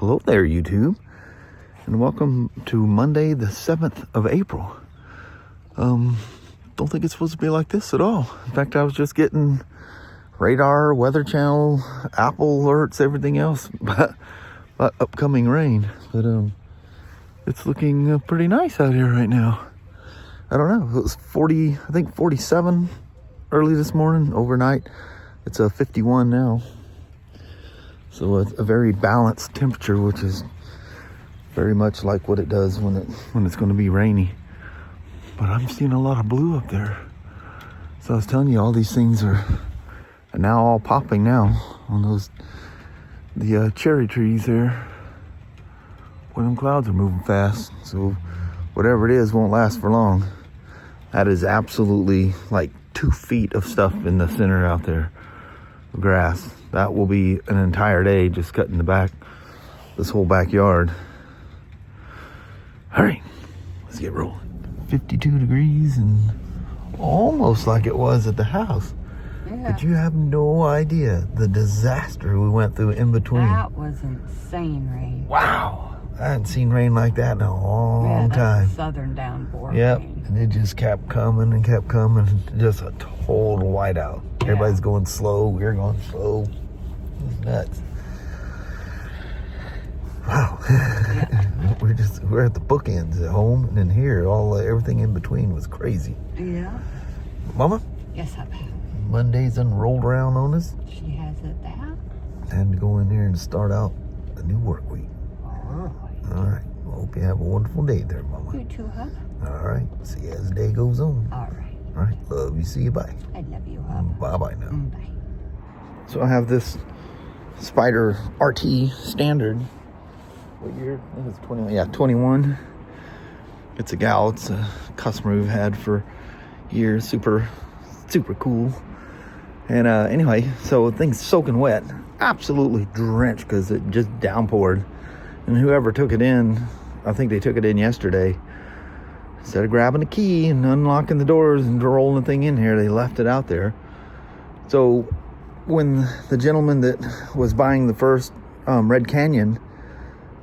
Hello there, YouTube, and welcome to Monday the 7th of April. Don't think it's supposed to be like this at all. In fact, I was just getting radar, Weather Channel, Apple alerts, everything else about upcoming rain. But it's looking pretty nice out here right now. I don't know, it was 40, I think 47 early this morning, overnight. It's 51 now. So it's a very balanced temperature, which is very much like what it does when it's going to be rainy. But I'm seeing a lot of blue up there. So I was telling you, all these things are now all popping now on the cherry trees there. When them clouds are moving fast, so whatever it is won't last for long. That is absolutely like 2 feet of stuff in the center out there, grass. That will be an entire day just cutting this whole backyard. All right, let's get rolling. 52 degrees and almost like it was at the house. Yeah. But you have no idea the disaster we went through in between. That was insane rain. Wow. I hadn't seen rain like that in a long time. Southern downpour. Yep, rain. and it just kept coming and kept coming. Just a total whiteout. Yeah. Everybody's going slow. We're going slow. It's nuts. Wow. Yeah. we're at the bookends at home, and then here, everything in between was crazy. Yeah. Mama? Yes, I have. Monday's unrolled around on us. She has it that. Time to go in there and start out the new work week. All right. Well, hope you have a wonderful day there, Mama. You too, hub. All right. See you as the day goes on. All right. All right. Love you. See you. Bye. I love you, hub. Bye-bye now. Bye. So I have this Spyder RT standard. What year? I think it's 21. Yeah, 21. It's a gal. It's a customer we've had for years. Super, super cool. And anyway, so things soaking wet. Absolutely drenched because it just downpoured. And whoever took it in, I think they took it in yesterday, instead of grabbing the key and unlocking the doors and rolling the thing in here, they left it out there. So when the gentleman that was buying the first Red Canyon,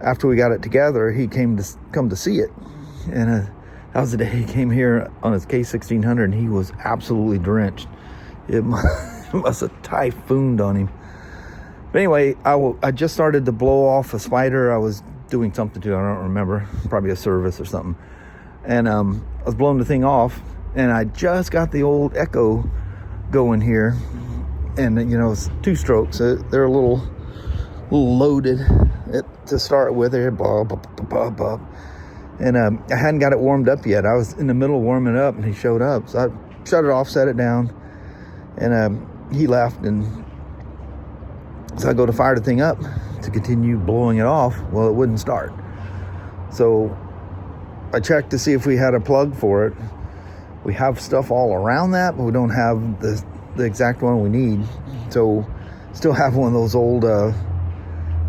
after we got it together, he come to see it. And that was the day he came here on his K1600, and he was absolutely drenched. It must have typhooned on him. But anyway, I just started to blow off a Spyder. I was doing something to it, I don't remember, probably a service or something. And I was blowing the thing off, and I just got the old Echo going here. And, you know, it's 2 strokes. They're a little loaded to start with. They're blah, blah, blah, blah, blah. And I hadn't got it warmed up yet. I was in the middle of warming it up, and he showed up. So I shut it off, set it down, and he left, and so I go to fire the thing up to continue blowing it off. Well, it wouldn't start. So I checked to see if we had a plug for it. We have stuff all around that, but we don't have the exact one we need. So still have one of those old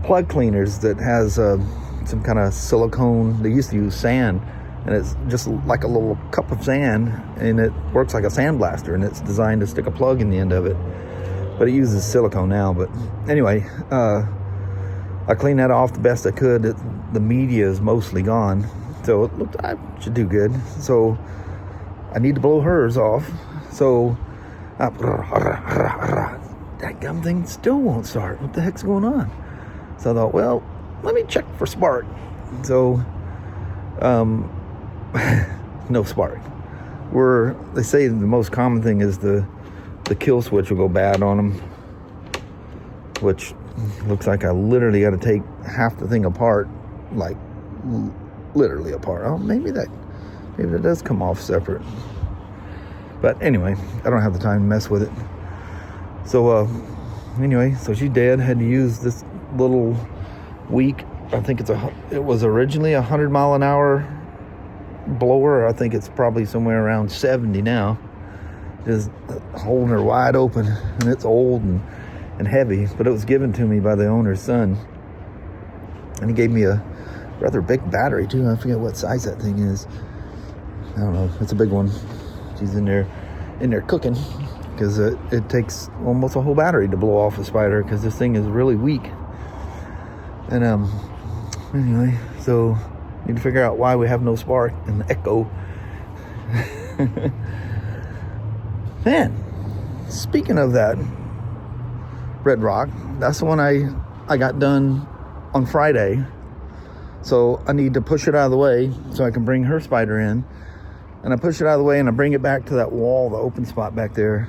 plug cleaners that has some kind of silicone. They used to use sand, and it's just like a little cup of sand, and it works like a sandblaster, and it's designed to stick a plug in the end of it. But it uses silicone now. But anyway, I cleaned that off the best I could. The media is mostly gone, so it looked I should do good. So I need to blow hers off. So that gum thing still won't start. What the heck's going on? So I thought, well, let me check for spark. So no spark. They say the most common thing is the kill switch will go bad on them, which looks like I literally got to take half the thing apart, like literally apart. Oh, maybe that does come off separate. But anyway, I don't have the time to mess with it. So anyway, so she's dead. Had to use this little weak. I think it was originally 100 mile an hour blower. I think it's probably somewhere around 70 now. Just holding her wide open, and it's old and heavy, but it was given to me by the owner's son, and he gave me a rather big battery too. I forget what size that thing is. I don't know. It's a big one. She's in there cooking, because it takes almost a whole battery to blow off a Spyder, because this thing is really weak. And Anyway, so need to figure out why we have no spark in the Echo. Man, speaking of that Red Rock, that's the one I got done on Friday. So I need to push it out of the way so I can bring her Spyder in. And I push it out of the way and I bring it back to that wall, the open spot back there.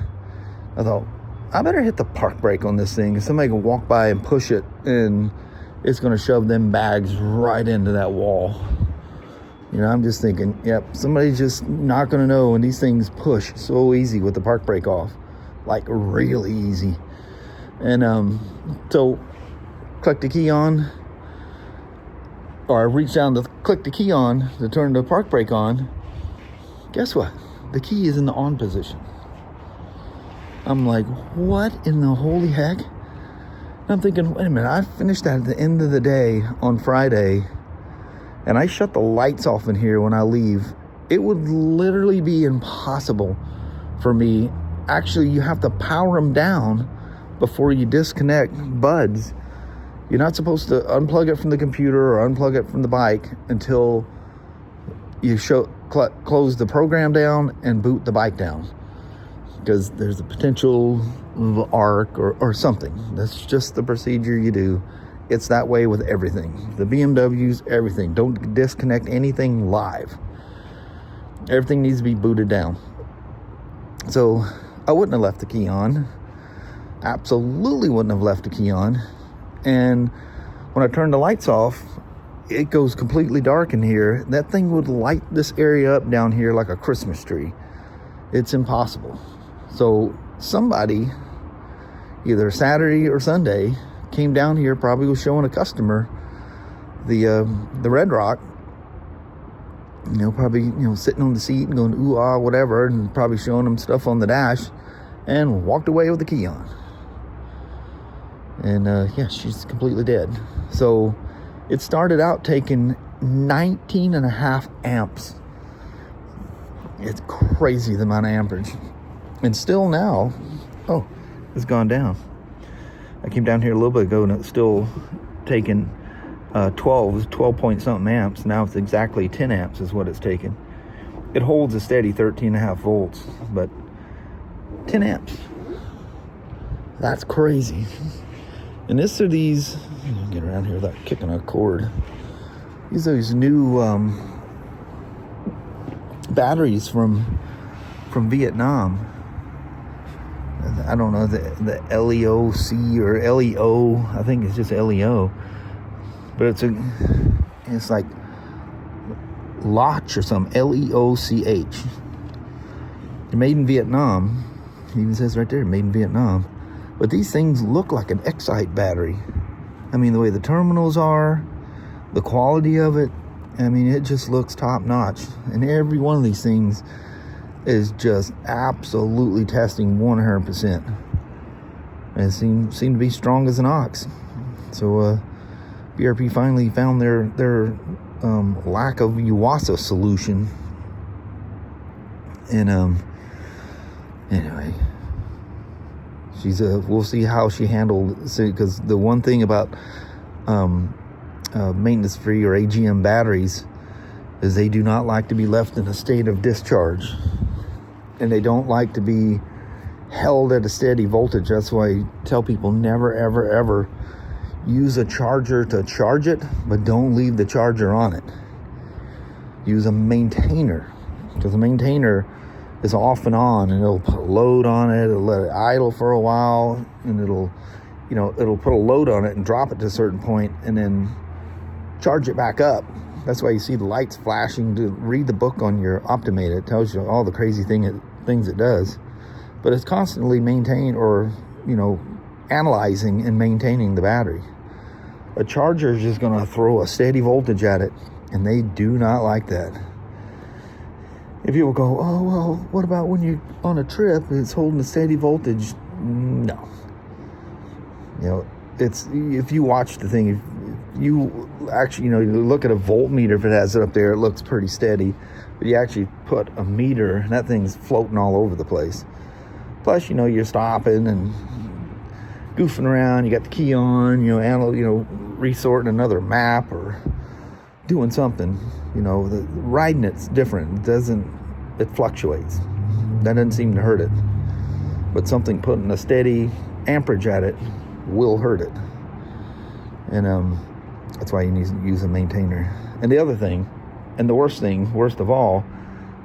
I thought, I better hit the park brake on this thing. Somebody can walk by and push it and it's going to shove them bags right into that wall. You know, I'm just thinking, yep, somebody's just not going to know when these things push so easy with the park brake off. Like really easy. And so click the key on. Or I reach down to click the key on to turn the park brake on. Guess what? The key is in the on position. I'm like, what in the holy heck? And I'm thinking, wait a minute, I finished that at the end of the day on Friday, and I shut the lights off in here when I leave. It would literally be impossible for me. Actually, you have to power them down before you disconnect buds. You're not supposed to unplug it from the computer or unplug it from the bike until you close the program down and boot the bike down, because there's a potential of arc or something. That's just the procedure you do. It's that way with everything. The BMWs, everything. Don't disconnect anything live. Everything needs to be booted down. So I wouldn't have left the key on. Absolutely wouldn't have left the key on. And when I turn the lights off, it goes completely dark in here. That thing would light this area up down here like a Christmas tree. It's impossible. So somebody, either Saturday or Sunday, came down here, probably was showing a customer the Red Rock. You know, probably, you know, sitting on the seat and going ooh ah whatever, and probably showing them stuff on the dash, and walked away with the key on. And yeah, she's completely dead. So it started out taking 19.5 amps. It's crazy the amount of amperage. And still now, oh, it's gone down. I came down here a little bit ago and it's still taking 12 point something amps. Now it's exactly 10 amps is what it's taking. It holds a steady 13.5 volts, but 10 amps. That's crazy. And this are these, get around here without kicking a cord. These are these new batteries from Vietnam. I don't know, the LEOC or LEO. I think it's just LEO. But it's like Loch or something. LEOCH. They're made in Vietnam. It even says right there, made in Vietnam. But these things look like an Excite battery. I mean, the way the terminals are, the quality of it, I mean, it just looks top notch. And every one of these things is just absolutely testing 100%. And it seemed to be strong as an ox. So BRP finally found their lack of UASA solution. And anyway, we'll see how she handled it, because the one thing about maintenance free or AGM batteries is they do not like to be left in a state of discharge, and they don't like to be held at a steady voltage. That's why I tell people never ever ever use a charger to charge it, but don't leave the charger on it. Use a maintainer, because a maintainer is off and on, and it'll put a load on it, it'll let it idle for a while, and it'll put a load on it and drop it to a certain point and then charge it back up. That's why you see the lights flashing. To read the book on your Optimate, it tells you all the crazy things it does. But it's constantly maintained, or analyzing and maintaining the battery. A charger is just going to throw a steady voltage at it, and they do not like that. If people go, oh, well, what about when you're on a trip, it's holding a steady voltage? No. It's, if you watch the thing, if you actually, you look at a voltmeter, if it has it up there, it looks pretty steady. But you actually put a meter, and that thing's floating all over the place. Plus, you're stopping and goofing around. You got the key on, resorting another map or doing something. You know, the riding it's different. It fluctuates. That doesn't seem to hurt it. But something putting a steady amperage at it will hurt it. And that's why you need to use a maintainer. And the other thing, and the worst of all,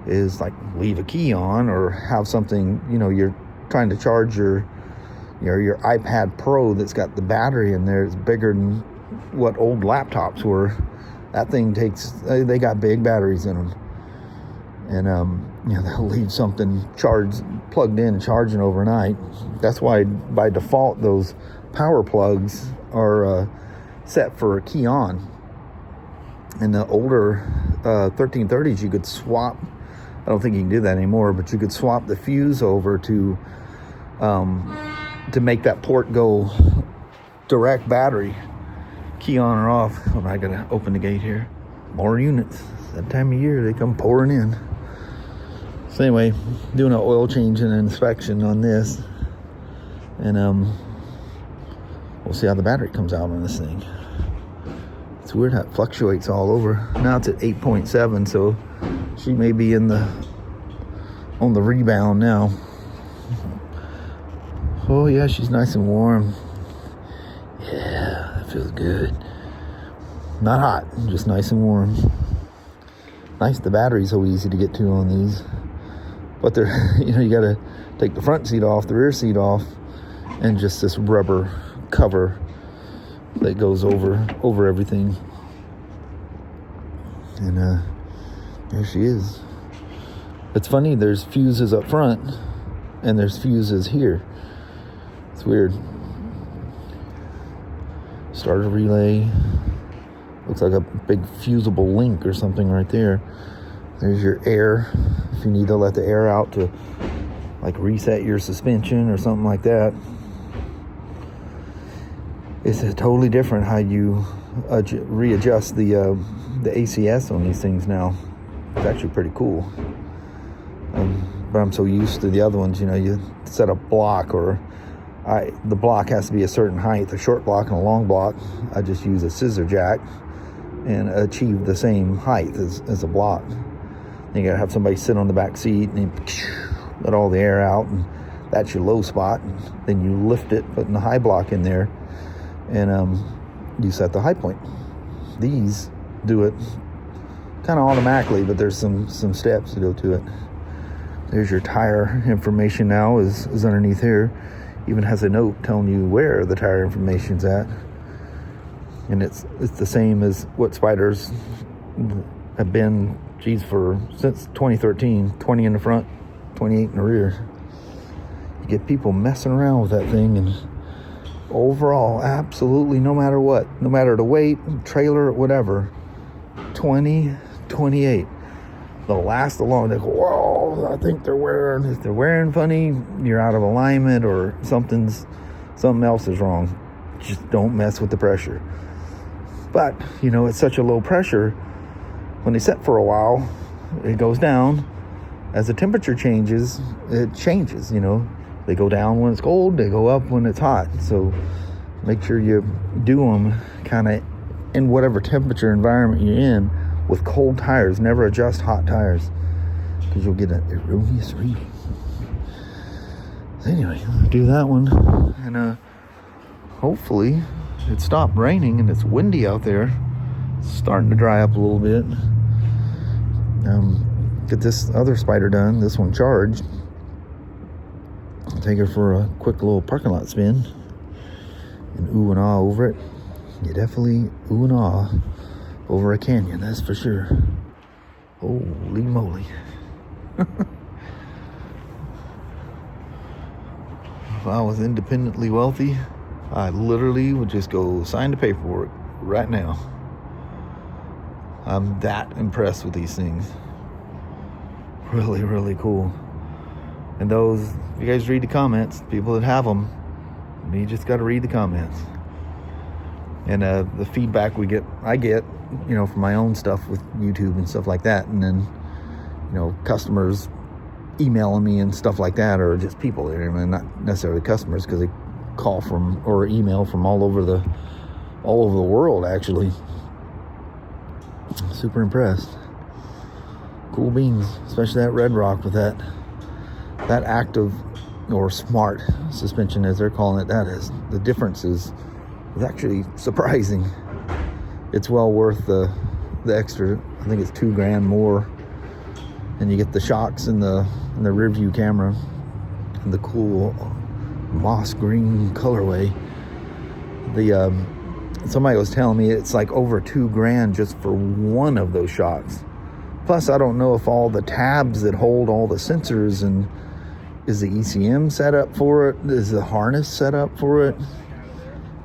is like leave a key on or have something, you know, you're trying to charge your iPad Pro that's got the battery in there. It's bigger than what old laptops were. That thing they got big batteries in them. And, you know, they'll leave something plugged in, charging overnight. That's why by default, those power plugs are set for key on. In the older 1330s, you could swap. I don't think you can do that anymore, but you could swap the fuse over to make that port go direct battery, key on or off. Oh, I gotta open the gate here. More units. That time of year, they come pouring in. So anyway, doing an oil change and inspection on this, and we'll see how the battery comes out on this thing. It's weird how it fluctuates all over. Now it's at 8.7, so she may be on the rebound now. Oh yeah, she's nice and warm. Yeah, that feels good. Not hot, just nice and warm. Nice, the battery's so easy to get to on these. But they're, you know, you gotta take the front seat off, the rear seat off, and just this rubber cover that goes over everything. And there she is. It's funny, there's fuses up front and there's fuses here. It's weird. Starter relay. Looks like a big fusible link or something right there. There's your air, if you need to let the air out to like reset your suspension or something like that. It's totally different how you readjust the ACS on these things now. It's actually pretty cool. But I'm so used to the other ones, you know, you set a block, or the block has to be a certain height, a short block and a long block. I just use a scissor jack and achieve the same height as a block. You gotta have somebody sit on the back seat and let all the air out, and that's your low spot. Then you lift it, putting the high block in there, and you set the high point. These do it kind of automatically, but there's some steps to go to it. There's your tire information now is underneath here. Even has a note telling you where the tire information's at. And it's the same as what Spyders have been, since 2013. 20 in the front, 28 in the rear. You get people messing around with that thing, and overall, absolutely, no matter what, no matter the weight, trailer, whatever, 20, 28. They'll last along. They go, whoa, I think if they're wearing funny, you're out of alignment, or something else is wrong. Just don't mess with the pressure. But, you know, it's such a low pressure, when they set for a while, it goes down. As the temperature changes, it changes, you know. They go down when it's cold, they go up when it's hot. So make sure you do them kind of in whatever temperature environment you're in with cold tires. Never adjust hot tires, because you'll get an erroneous reading. So anyway, do that one, and hopefully it stopped raining and it's windy out there. It's starting to dry up a little bit. Get this other Spyder done, this one charged. Take her for a quick little parking lot spin and ooh and ah over it. You definitely ooh and ah over a canyon, that's for sure. Holy moly. If I was independently wealthy, I literally would just go sign the paperwork right now. I'm that impressed with these things. Really, really cool. And those, if you guys read the comments, people that have them, you just got to read the comments. And the feedback I get, you know, from my own stuff with YouTube and stuff like that. And then, you know, customers emailing me and stuff like that, or just people, I mean, not necessarily customers, because they call from or email from all over all over the world, actually. Super impressed. Cool beans, especially that Red Rock with that active or smart suspension, as they're calling it. That is, the difference is actually surprising. It's well worth the extra. I think it's $2,000 more, and you get the shocks in the rear view camera and the cool moss green colorway. Somebody was telling me it's like over $2,000 just for one of those shocks. Plus, I don't know if all the tabs that hold all the sensors, and is the ECM set up for it? Is the harness set up for it?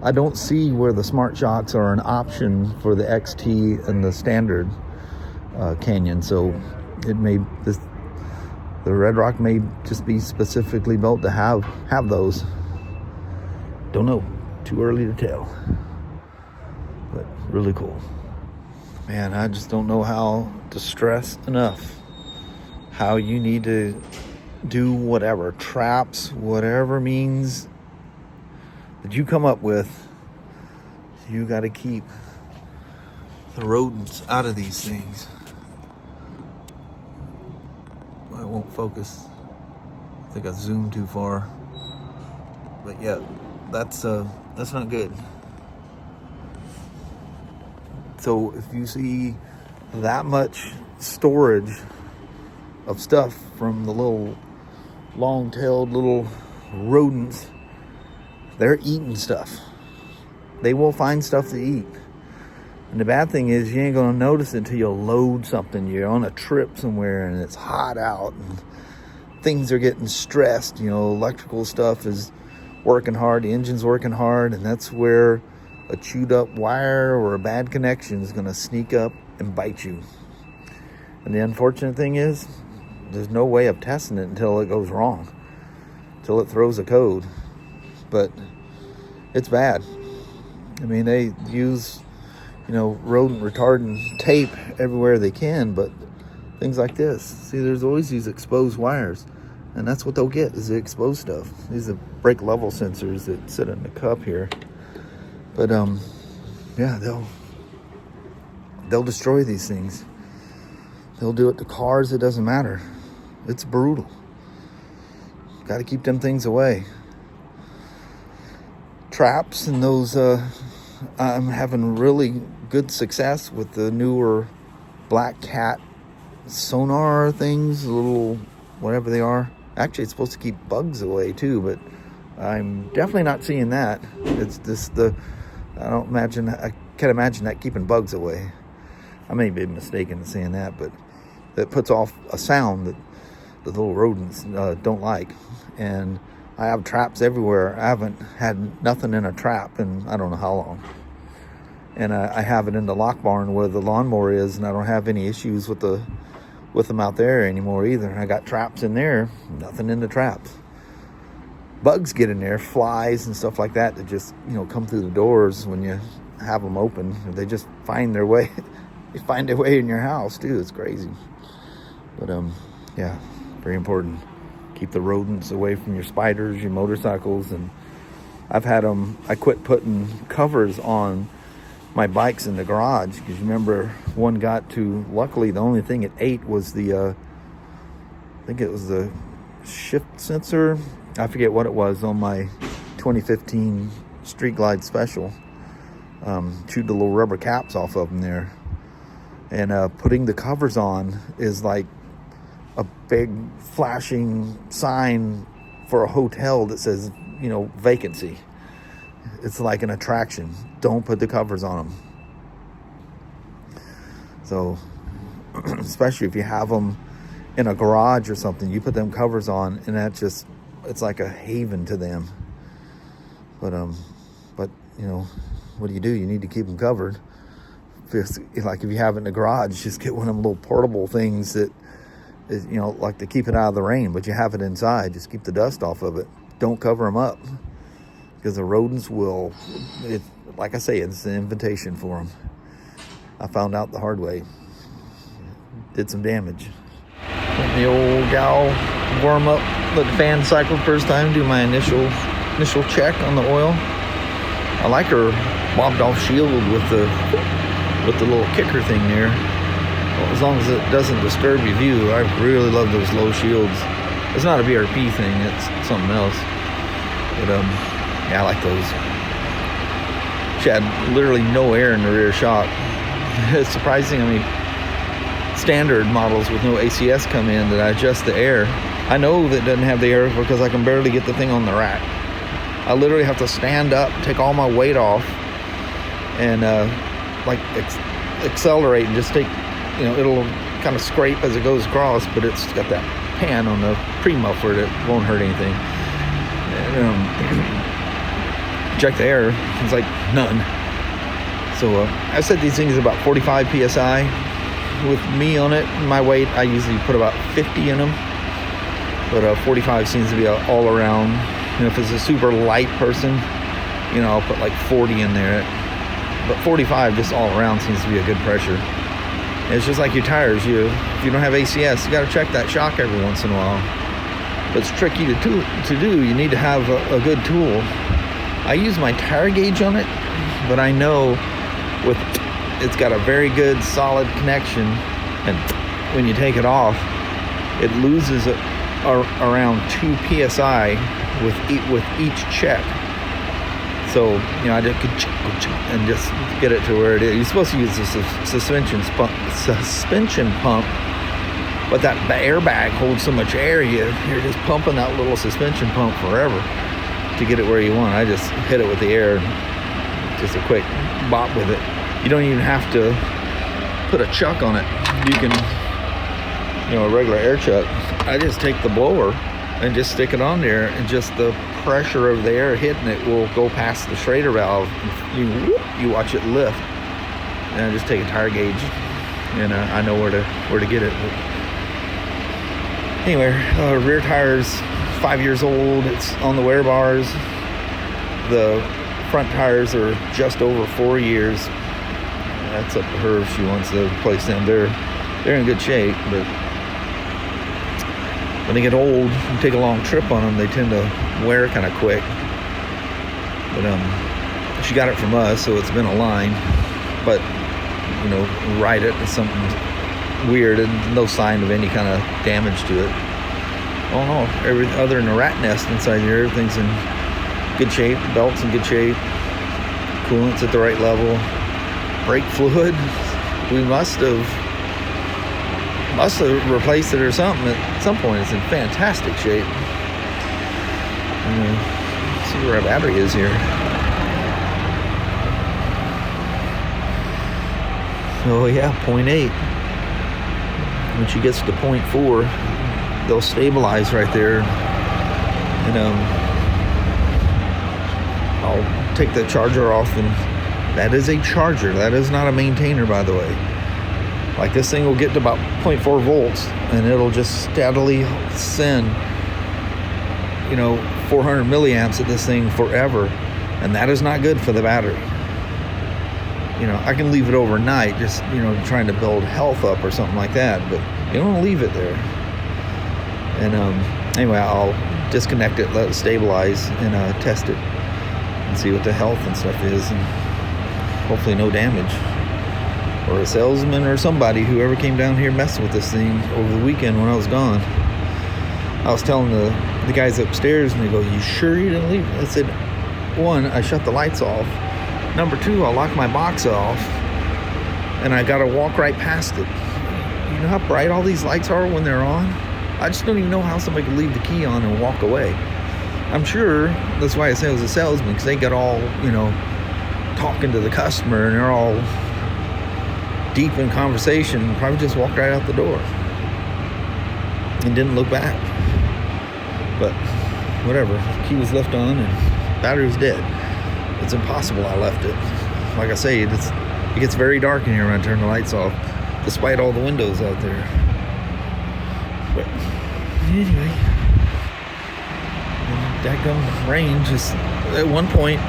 I don't see where the smart shocks are an option for the XT and the standard Canyon. So it may, the Red Rock may just be specifically built to have those. Don't know. Too early to tell. But really cool. Man, I just don't know how to stress enough how you need to do whatever traps, whatever means that you come up with. You got to keep the rodents out of these things. I won't focus. I think I zoomed too far. But yeah, that's not good. So if you see that much storage of stuff from the little long-tailed little rodents, they're eating stuff. They will find stuff to eat. And the bad thing is you ain't gonna notice it until you load something. You're on a trip somewhere and it's hot out and things are getting stressed. You know, electrical stuff is working hard, the engine's working hard, and that's where a chewed up wire or a bad connection is going to sneak up and bite you. And the unfortunate thing is there's no way of testing it until it goes wrong, until it throws a code. But it's bad. I mean, they use, rodent retardant tape everywhere they can, but things like this, see, there's always these exposed wires, and that's what they'll get, is the exposed stuff. These are brake level sensors that sit in the cup here. But yeah, they'll destroy these things. They'll do it to cars. It doesn't matter. It's brutal. Got to keep them things away. Traps and those. I'm having really good success with the newer Black Cat sonar things, little whatever they are. Actually, it's supposed to keep bugs away too, but I'm definitely not seeing that. It's just I can't imagine that keeping bugs away. I may be mistaken in saying that, but that puts off a sound that the little rodents don't like. And I have traps everywhere. I haven't had nothing in a trap in I don't know how long. And I have it in the lock barn where the lawnmower is, and I don't have any issues with them out there anymore either. I got traps in there, nothing in the traps. Bugs get in there, flies and stuff like that just, come through the doors when you have them open. They just find their way. They find their way in your house too. It's crazy. But yeah, very important. Keep the rodents away from your Spyders, your motorcycles. And I've had them, I quit putting covers on my bikes in the garage, because you remember one got to, luckily the only thing it ate was I think it was the shift sensor. I forget what it was on my 2015 Street Glide Special. Chewed the little rubber caps off of them there. And putting the covers on is like a big flashing sign for a hotel that says, vacancy. It's like an attraction. Don't put the covers on them. So, especially if you have them in a garage or something, you put them covers on, and it's like a haven to them. But what do? You need to keep them covered. Like if you have it in the garage, just get one of them little portable things that is, like to keep it out of the rain, but you have it inside. Just keep the dust off of it. Don't cover them up, because the rodents will, like I say, it's an invitation for them. I found out the hard way. Did some damage. Let the old gal warm up, let the fan cycle first time, do my initial check on the oil. I like her bobbed off shield with the little kicker thing there. Well, as long as it doesn't disturb your view. I really love those low shields. It's not a BRP thing, it's something else. But yeah, I like those. She had literally no air in the rear shock. It's surprising. I mean, standard models with no ACS come in that I adjust the air. I know that doesn't have the air because I can barely get the thing on the rack. I literally have to stand up, take all my weight off, and like accelerate and just take, you know, it'll kind of scrape as it goes across, but it's got that pan on the pre-muffler that won't hurt anything. And, check the air, it's like none. So I said these things about 45 psi. With me on it, my weight, I usually put about 50 in them, but 45 seems to be all around. You know, if it's a super light person, you know, I'll put like 40 in there, but 45 just all around seems to be a good pressure. And it's just like your tires. If you don't have ACS, you got to check that shock every once in a while. But it's tricky to do. You need to have a good tool. I use my tire gauge on it, but I know it's got a very good solid connection, and when you take it off, it loses around 2 psi with each check. So, you know, I just and just get it to where it is. You're supposed to use the suspension pump, but that airbag holds so much air, you're just pumping that little suspension pump forever to get it where you want. I just hit it with the air, just a quick bop with it. You don't even have to put a chuck on it. You can, you know, a regular air chuck. I just take the blower and just stick it on there, and just the pressure of the air hitting it will go past the Schrader valve. You watch it lift, and I just take a tire gauge, and I know where to get it. But anyway, rear tire's 5 years old. It's on the wear bars. The front tires are just over 4 years. That's up to her if she wants to replace them. They're in good shape, but when they get old, you take a long trip on them, they tend to wear kind of quick. But she got it from us, so it's been a line. But you know, ride it, it's something weird, and no sign of any kind of damage to it. Oh no, other than a rat nest inside here, everything's in good shape. Belt's in good shape. Coolant's at the right level. Brake fluid, we must have replaced it or something at some point. It's in fantastic shape. See where our battery is here. Oh yeah, 0.8. When she gets to 0.4, they'll stabilize right there. And I'll take the charger off, and that is a charger. That is not a maintainer, by the way. Like, this thing will get to about 0.4 volts, and it'll just steadily send, you know, 400 milliamps at this thing forever. And that is not good for the battery. You know, I can leave it overnight, just, you know, trying to build health up or something like that, but you don't want to leave it there. And anyway, I'll disconnect it, let it stabilize, and test it and see what the health and stuff is, and hopefully no damage. Or a salesman or somebody, whoever came down here messing with this thing over the weekend when I was gone. I was telling the guys upstairs, and they go, "You sure you didn't leave?" I said, one, I shut the lights off. Number two, I locked my box off, and I gotta walk right past it. You know how bright all these lights are when they're on? I just don't even know how somebody could leave the key on and walk away. I'm sure that's why I say it was a salesman, because they got all, you know, talking to the customer, and they're all deep in conversation, probably just walked right out the door and didn't look back. But whatever, key was left on and battery was dead. It's impossible I left it. Like I say, it gets very dark in here when I turn the lights off, despite all the windows out there. But anyway, dadgum rain. Just at one point,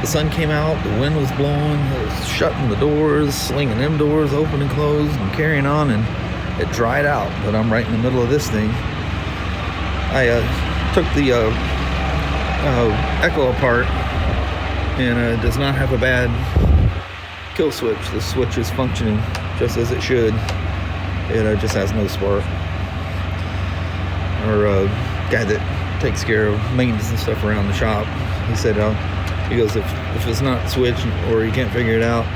the sun came out, the wind was blowing, it was shutting the doors, slinging them doors open and closed, and carrying on, and it dried out. But I'm right in the middle of this thing. I took the Echo apart and does not have a bad kill switch. The switch is functioning just as it should. It just has no spark. Our guy that takes care of maintenance and stuff around the shop, he said, he goes, if it's not switched or you can't figure it out,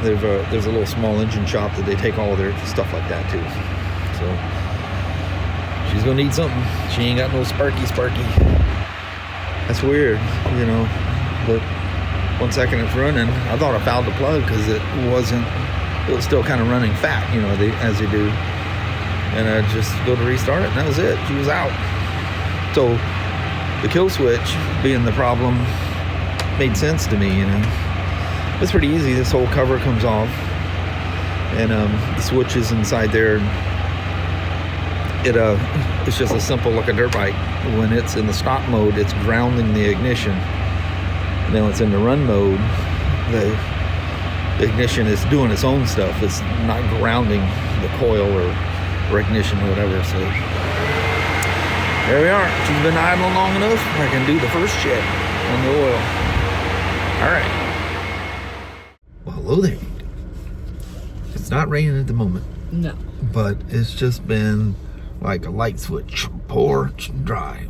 there's a little small engine shop that they take all of their stuff like that too. So she's gonna need something. She ain't got no sparky. That's weird, you know. But 1 second it's running, I thought I fouled the plug because it was still kind of running fat, you know, as you do. And I just go to restart it, and that was it. She was out. So the kill switch being the problem made sense to me, you know. It's pretty easy. This whole cover comes off, and the switch is inside there. It's just a simple like a dirt bike. When it's in the stop mode, it's grounding the ignition. And then when it's in the run mode, the ignition is doing its own stuff. It's not grounding the coil or ignition or whatever. So there we are. She's been idling long enough. I can do the first check on the oil. All right. Well, hello there. It's not raining at the moment. No. But it's just been like a light switch. Pour, dry.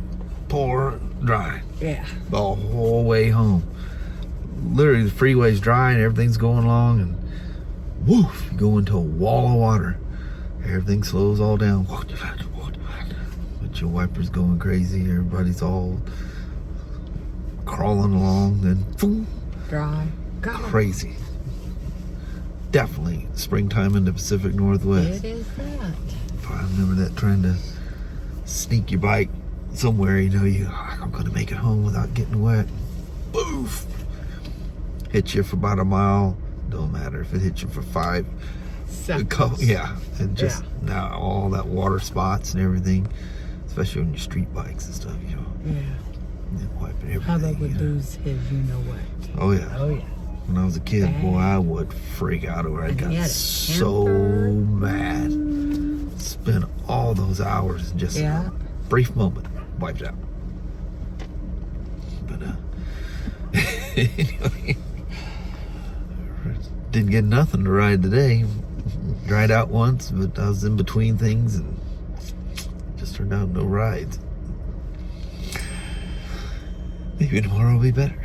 Pour, dry. Yeah. The whole way home. Literally, the freeway's dry and everything's going along, and woof, you go into a wall of water. Everything slows all down. But your wiper's going crazy. Everybody's all crawling along. Then boom, Dry. Crazy. Definitely springtime in the Pacific Northwest. It is that. I remember that, trying to sneak your bike somewhere. You know, I'm going to make it home without getting wet. Boof. Hit you for about a mile. Don't matter if it hits you for 5 seconds. Yeah, and just now all that water spots and everything, especially on your street bikes and stuff, you know. Yeah. Wiping everything. How they would lose his, you know what? Oh yeah. Oh yeah. When I was a kid, boy, I would freak out over it. I got so mad. Spent all those hours in just a brief moment, wiped out. But anyway. Didn't get nothing to ride today. Dried out once, but I was in between things and just turned out no rides. Maybe tomorrow will be better.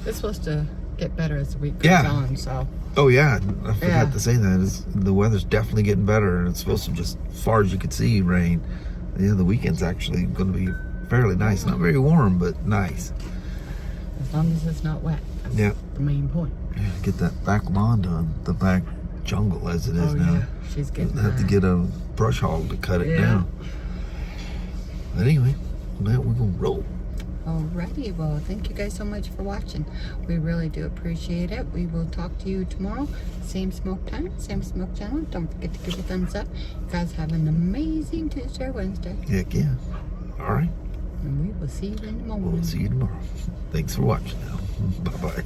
It's supposed to get better as the week goes on, so. Oh yeah, I forgot to say that. The weather's definitely getting better, and it's supposed to, just as far as you can see, rain. Yeah, the weekend's actually going to be fairly nice. Not very warm, but nice. As long as it's not wet. That's the main point. Yeah, get that back lawn done. The back jungle as it is now. Yeah, she's getting have to get a brush hog to cut it down. But anyway, now we're going to roll. Alrighty, well, thank you guys so much for watching. We really do appreciate it. We will talk to you tomorrow. Same smoke time, same smoke channel. Don't forget to give a thumbs up. You guys have an amazing Tuesday or Wednesday. Heck yeah. All right. And we will see you in the morning. We'll see you tomorrow. Thanks for watching now. Bye-bye.